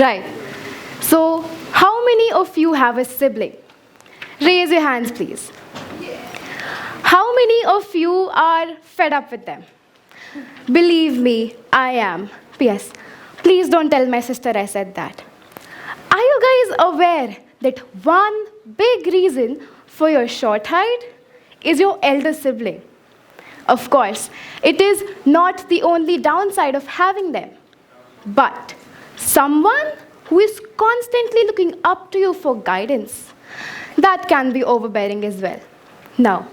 Right. So, how many of you have a sibling? Raise your hands, please. How many of you are fed up with them? Believe me, I am. P.S. Please don't tell my sister I said that. Are you guys aware that one big reason for your short height is your elder sibling? Of course, it is not the only downside of having them. But someone who is constantly looking up to you for guidance, that can be overbearing as well. Now,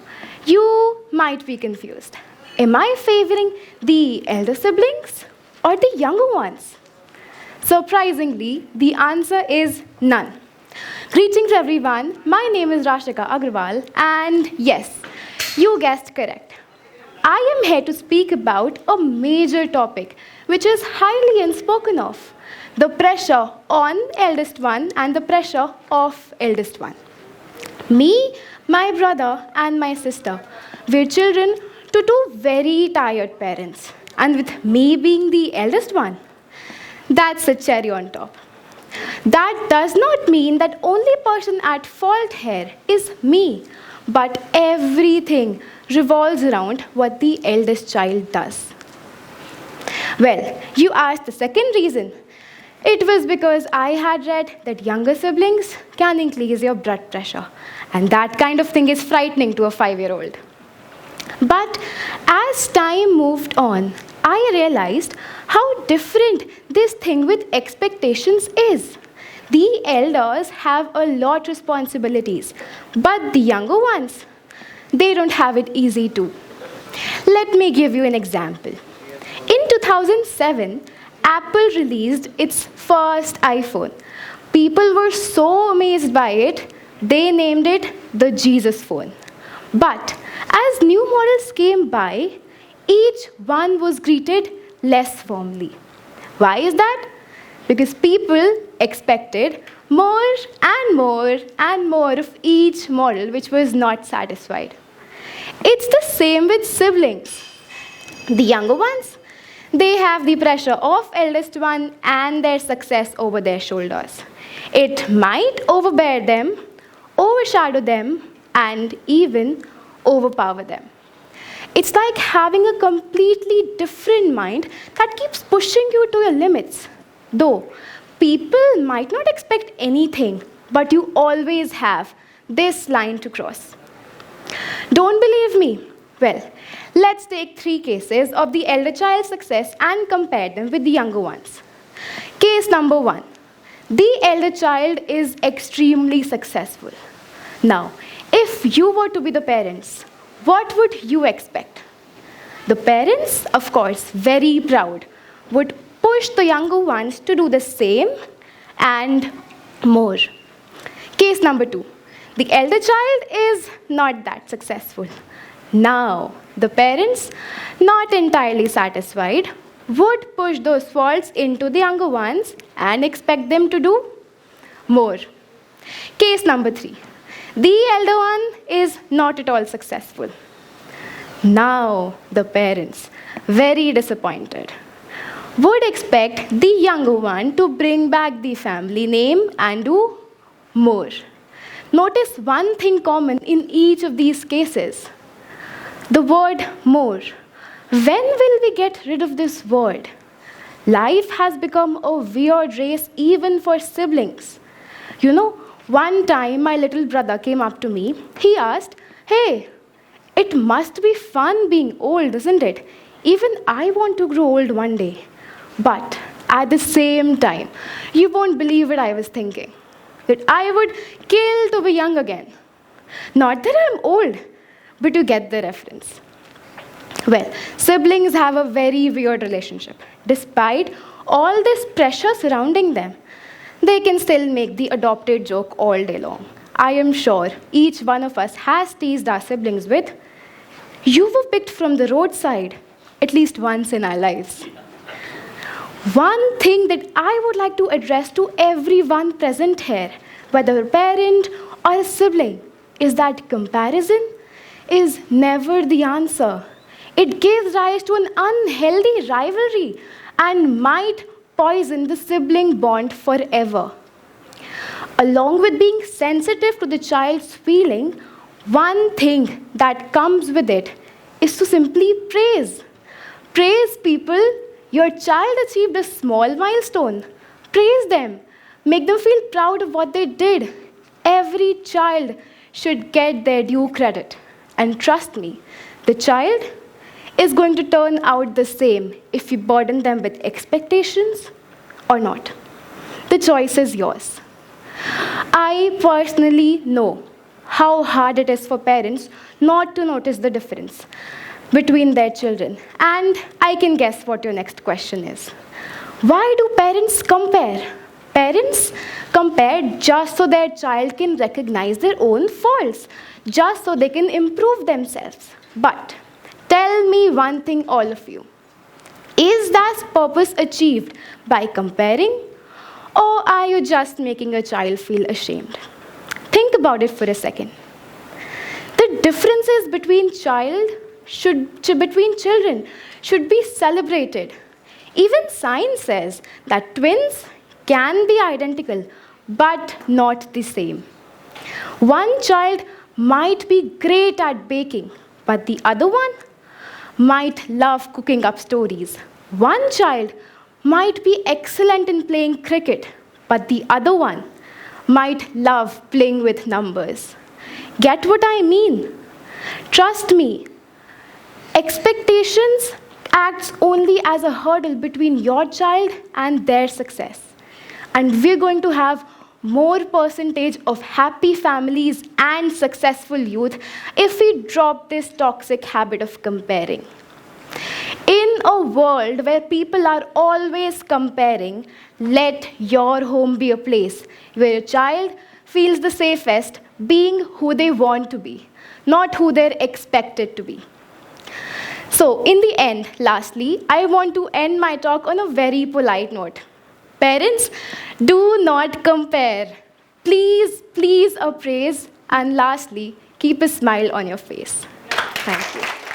you might be confused. Am I favoring the elder siblings or the younger ones? Surprisingly, the answer is none. Greetings everyone, my name is Rashika Agrawal and yes, you guessed correct. I am here to speak about a major topic which is highly unspoken of, the pressure on eldest one and the pressure of eldest one. Me, my brother and my sister, we're children to two very tired parents. And with me being the eldest one, that's a cherry on top. That does not mean that only person at fault here is me, but everything revolves around what the eldest child does. Well, you asked the second reason. It was because I had read that younger siblings can increase your blood pressure, and that kind of thing is frightening to a 5-year-old. But as time moved on, I realized how different this thing with expectations is. The elders have a lot responsibilities, but the younger ones, they don't have it easy too. Let me give you an example. In 2007, Apple released its first iPhone. People were so amazed by it, they named it the Jesus phone. But as new models came by, each one was greeted less warmly. Why is that? Because people expected more and more and more of each model which was not satisfied. It's the same with siblings. The younger ones, they have the pressure of eldest one and their success over their shoulders. It might overbear them, overshadow them, and even overpower them. It's like having a completely different mind that keeps pushing you to your limits. Though people might not expect anything, but you always have this line to cross. Don't believe me? Well, let's take 3 cases of the elder child's success and compare them with the younger ones. Case number 1. The elder child is extremely successful. Now, if you were to be the parents, what would you expect? The parents, of course, very proud, would push the younger ones to do the same and more. Case number 2. The elder child is not that successful. Now, the parents, not entirely satisfied, would push those faults into the younger ones and expect them to do more. Case number 3. The elder one is not at all successful. Now, the parents, very disappointed, would expect the younger one to bring back the family name and do more. Notice one thing common in each of these cases. The word more. When will we get rid of this word? Life has become a weird race even for siblings. You know, one time my little brother came up to me. He asked, "Hey, it must be fun being old, isn't it? Even I want to grow old one day." But at the same time, you won't believe what I was thinking. That I would kill to be young again. Not that I'm old, but you get the reference. Well, siblings have a very weird relationship. Despite all this pressure surrounding them, they can still make the adopted joke all day long. I am sure each one of us has teased our siblings with, "You were picked from the roadside," at least once in our lives. One thing that I would like to address to everyone present here, whether a parent or a sibling, is that comparison is never the answer. It gives rise to an unhealthy rivalry and might poison the sibling bond forever. Along with being sensitive to the child's feeling, one thing that comes with it is to simply praise. Praise people. Your child achieved a small milestone. Praise them. Make them feel proud of what they did. Every child should get their due credit. And trust me, the child is going to turn out the same if you burden them with expectations or not. The choice is yours. I personally know how hard it is for parents not to notice the difference between their children. And I can guess what your next question is. Why do parents compare? Parents compare just so their child can recognize their own faults, just so they can improve themselves. But tell me one thing, all of you. Is that purpose achieved by comparing? Or are you just making a child feel ashamed? Think about it for a second. The differences between children should be celebrated. Even science says that twins can be identical, but not the same. One child might be great at baking, but the other one might love cooking up stories. One child might be excellent in playing cricket, but the other one might love playing with numbers. Get what I mean? Trust me, expectations acts only as a hurdle between your child and their success. And we're going to have more percentage of happy families and successful youth if we drop this toxic habit of comparing. In a world where people are always comparing, let your home be a place where your child feels the safest being who they want to be, not who they're expected to be. So, in the end, lastly, I want to end my talk on a very polite note. Parents, do not compare. Please, please appraise. And lastly, keep a smile on your face. Thank you.